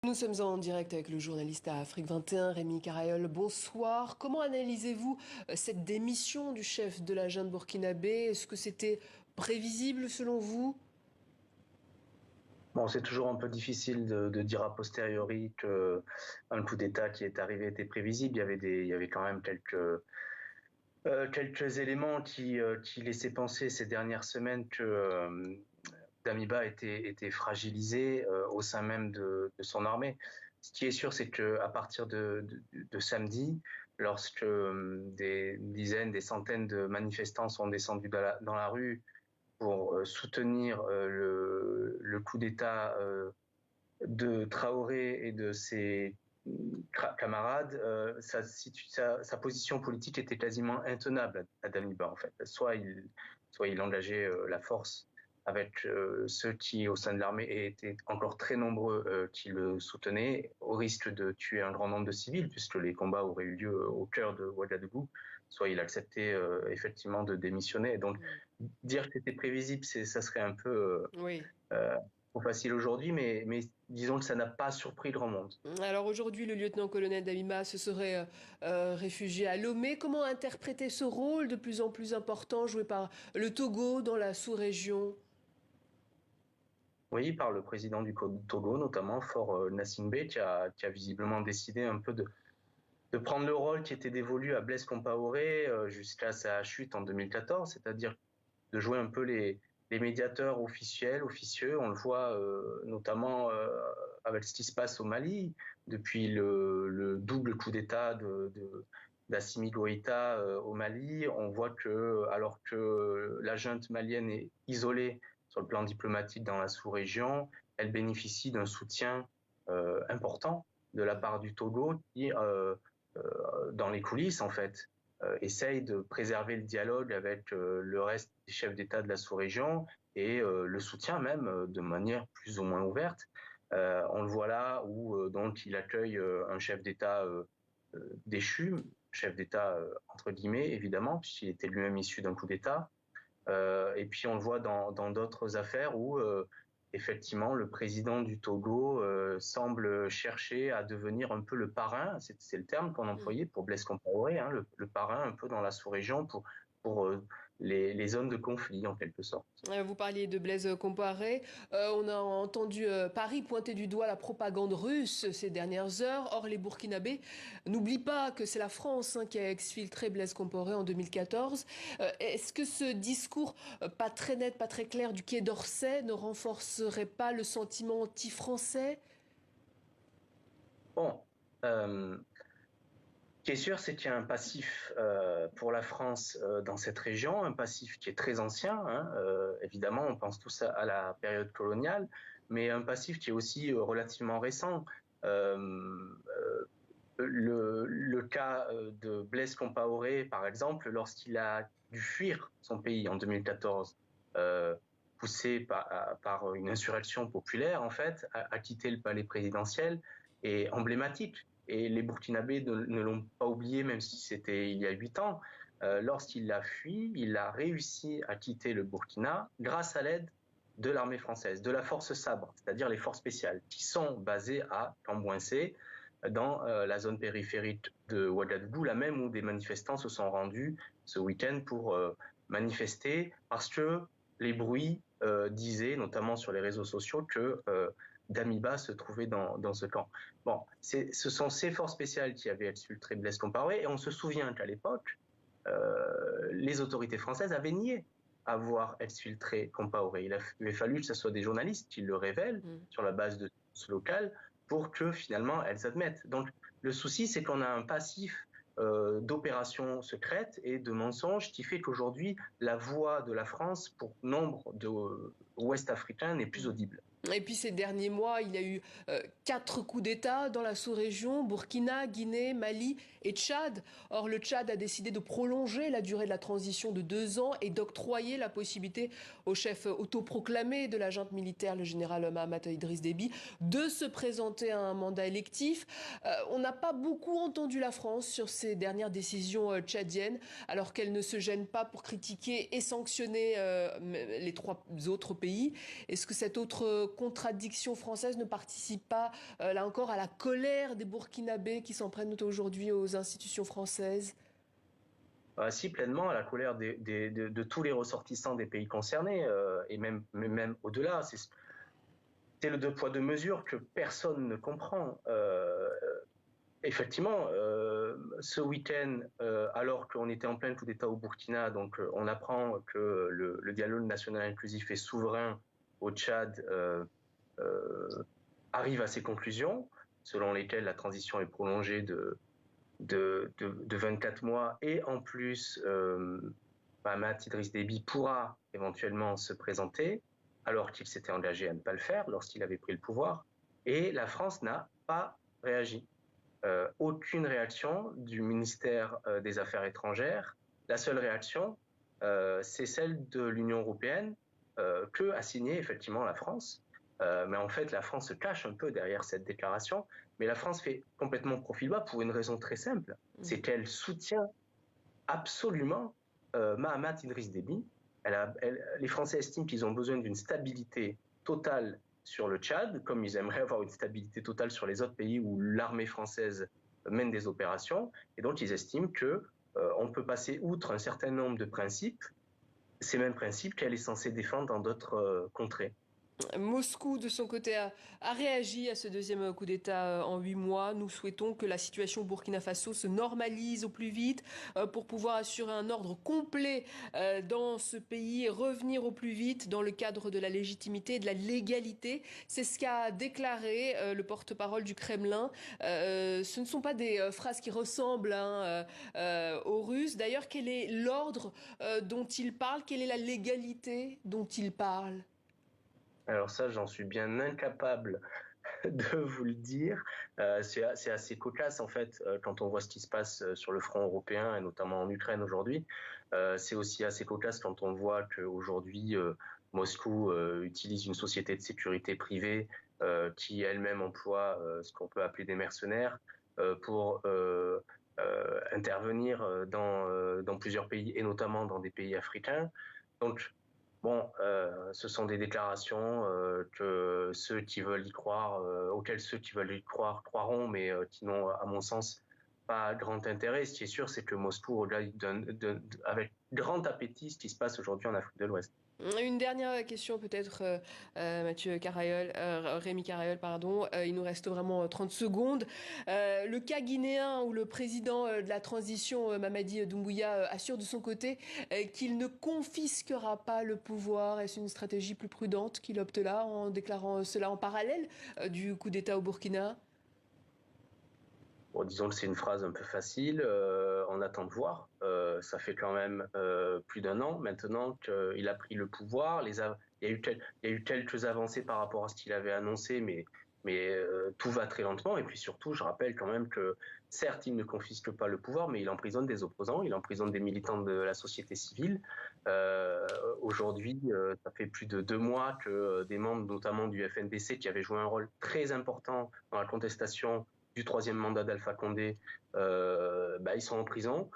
Nous sommes en direct avec le journaliste à Afrique 21, Rémi Carayol. Bonsoir. Comment analysez-vous cette démission du chef de la junte burkinabé? Est-ce que c'était prévisible selon vous? Bon, c'est toujours un peu difficile de dire a posteriori qu'un coup d'État qui est arrivé était prévisible. Il y avait quand même quelques éléments qui laissaient penser ces dernières semaines que Damiba était fragilisé au sein même de son armée. Ce qui est sûr, c'est qu'à partir de samedi, lorsque des dizaines, des centaines de manifestants sont descendus dans la rue pour soutenir le coup d'État de Traoré et de ses camarades, sa position politique était quasiment intenable à Damiba, en fait. Soit il engageait la force avec ceux qui, au sein de l'armée, étaient encore très nombreux qui le soutenaient, au risque de tuer un grand nombre de civils, puisque les combats auraient eu lieu au cœur de Ouagadougou, soit il acceptait effectivement de démissionner. Donc, dire que c'était prévisible, ça serait un peu Oui. trop facile aujourd'hui, mais disons que ça n'a pas surpris grand monde. Alors aujourd'hui, le lieutenant-colonel Damiba se serait réfugié à Lomé. Comment interpréter ce rôle de plus en plus important joué par le Togo dans la sous-région? Oui, par le président du Togo, notamment Faure Gnassingbé, qui a visiblement décidé un peu de prendre le rôle qui était dévolu à Blaise Compaoré jusqu'à sa chute en 2014, c'est-à-dire de jouer un peu les médiateurs officieux. On le voit notamment avec ce qui se passe au Mali, depuis le double coup d'État d'Assimi Goïta au Mali. On voit que, alors que la junte malienne est isolée sur le plan diplomatique dans la sous-région, elle bénéficie d'un soutien important de la part du Togo qui, dans les coulisses, en fait, essaye de préserver le dialogue avec le reste des chefs d'État de la sous-région et le soutient même de manière plus ou moins ouverte. On le voit là où donc il accueille un chef d'État déchu, chef d'État entre guillemets évidemment, puisqu'il était lui-même issu d'un coup d'État. Et puis on le voit dans d'autres affaires où effectivement le président du Togo semble chercher à devenir un peu le parrain, c'est le terme qu'on employait pour Blaise Compaoré, hein, le parrain un peu dans la sous-région pour les zones de conflit en quelque sorte. Vous parliez de Blaise Compaoré. On a entendu Paris pointer du doigt la propagande russe ces dernières heures. Or, les Burkinabés n'oublient pas que c'est la France qui a exfiltré Blaise Compaoré en 2014. Est-ce que ce discours pas très net, pas très clair du Quai d'Orsay ne renforcerait pas le sentiment anti-français? Bon, euh, ce qui est sûr, c'est qu'il y a un passif pour la France dans cette région, un passif qui est très ancien. Hein, évidemment, on pense tous à la période coloniale, mais un passif qui est aussi relativement récent. Euh, le cas de Blaise Compaoré, par exemple, lorsqu'il a dû fuir son pays en 2014, poussé par une insurrection populaire, en fait, a quitté le palais présidentiel, est emblématique. Et les Burkinabés ne l'ont pas oublié, même si c'était il y a 8 ans. Lorsqu'il a fui, il a réussi à quitter le Burkina grâce à l'aide de l'armée française, de la force Sabre, c'est-à-dire les forces spéciales, qui sont basées à Cambouinsé, dans la zone périphérique de Ouagadougou, là même où des manifestants se sont rendus ce week-end pour manifester, parce que les bruits disaient, notamment sur les réseaux sociaux, que Damiba se trouvait dans ce camp. Bon, ce sont ces forces spéciales qui avaient exfiltré Blaise Compaoré, et on se souvient qu'à l'époque, les autorités françaises avaient nié avoir exfiltré Compaoré. Il avait fallu que ce soit des journalistes qui le révèlent sur la base de sources locales pour que finalement elles admettent. Donc le souci, c'est qu'on a un passif d'opérations secrètes et de mensonges qui fait qu'aujourd'hui, la voix de la France pour nombre d'Ouest africains n'est plus audible. Et puis ces derniers mois, il y a eu 4 coups d'État dans la sous-région, Burkina, Guinée, Mali et Tchad. Or, le Tchad a décidé de prolonger la durée de la transition de 2 ans et d'octroyer la possibilité au chef autoproclamé de la junte militaire, le général Mahamat Idriss Déby, de se présenter à un mandat électif. On n'a pas beaucoup entendu la France sur ces dernières décisions tchadiennes, alors qu'elle ne se gêne pas pour critiquer et sanctionner les 3 autres pays. Est-ce que cette autre contradiction française ne participe pas, là encore, à la colère des Burkinabés qui s'en prennent aujourd'hui aux institutions françaises? Si, pleinement, à la colère de tous les ressortissants des pays concernés, et même au-delà. C'est le deux poids, deux mesures que personne ne comprend. Effectivement, ce week-end, alors qu'on était en plein coup d'État au Burkina, donc on apprend que le dialogue national inclusif et souverain au Tchad arrive à ses conclusions, selon lesquelles la transition est prolongée de 24 mois, et en plus, Mahamat Idriss Déby pourra éventuellement se présenter, alors qu'il s'était engagé à ne pas le faire lorsqu'il avait pris le pouvoir, et la France n'a pas réagi. Aucune réaction du ministère des Affaires étrangères. La seule réaction, c'est celle de l'Union européenne, que a signé effectivement la France. Mais en fait, la France se cache un peu derrière cette déclaration. Mais la France fait complètement profil bas pour une raison très simple. C'est qu'elle soutient absolument Mahamat Idriss Déby. Les Français estiment qu'ils ont besoin d'une stabilité totale sur le Tchad, comme ils aimeraient avoir une stabilité totale sur les autres pays où l'armée française mène des opérations. Et donc, ils estiment qu'on peut passer outre un certain nombre de principes, ces mêmes principes qu'elle est censée défendre dans d'autres contrées. Moscou, de son côté, a réagi à ce deuxième coup d'État en 8 mois. Nous souhaitons que la situation au Burkina Faso se normalise au plus vite pour pouvoir assurer un ordre complet dans ce pays et revenir au plus vite dans le cadre de la légitimité et de la légalité. C'est ce qu'a déclaré le porte-parole du Kremlin. Ce ne sont pas des phrases qui ressemblent aux Russes. D'ailleurs, quel est l'ordre dont il parle? Quelle est la légalité dont il parle? Alors ça, j'en suis bien incapable de vous le dire. C'est assez cocasse en fait quand on voit ce qui se passe sur le front européen et notamment en Ukraine aujourd'hui. C'est aussi assez cocasse quand on voit qu'aujourd'hui Moscou utilise une société de sécurité privée qui elle-même emploie ce qu'on peut appeler des mercenaires pour intervenir dans plusieurs pays et notamment dans des pays africains. Donc bon, ce sont des déclarations que ceux qui veulent y croire, auxquelles ceux qui veulent y croire croiront, mais qui n'ont, à mon sens, pas grand intérêt. Ce qui est sûr, c'est que Moscou regarde avec grand appétit ce qui se passe aujourd'hui en Afrique de l'Ouest. Une dernière question peut-être, Mathieu Carayol, Rémi Carayol, pardon. Il nous reste vraiment 30 secondes. Le cas guinéen où le président de la transition, Mamadi Doumbouya, assure de son côté qu'il ne confisquera pas le pouvoir. Est-ce une stratégie plus prudente qu'il opte là en déclarant cela en parallèle du coup d'État au Burkina? Bon, disons que c'est une phrase un peu facile. On attend de voir. Ça fait quand même plus d'un an maintenant qu'il a pris le pouvoir. Il y a eu quelques avancées par rapport à ce qu'il avait annoncé, mais tout va très lentement. Et puis surtout, je rappelle quand même que certes, il ne confisque pas le pouvoir, mais il emprisonne des opposants, il emprisonne des militants de la société civile. Aujourd'hui, ça fait plus de 2 mois que des membres, notamment du FNDC, qui avaient joué un rôle très important dans la contestation du troisième mandat d'Alpha Condé, ils sont en prison,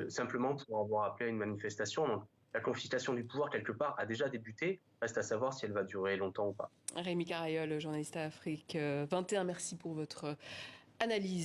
simplement pour avoir appelé à une manifestation. Donc, la confiscation du pouvoir, quelque part, a déjà débuté. Reste à savoir si elle va durer longtemps ou pas. Rémi Carayol, journaliste à Afrique 21, merci pour votre analyse.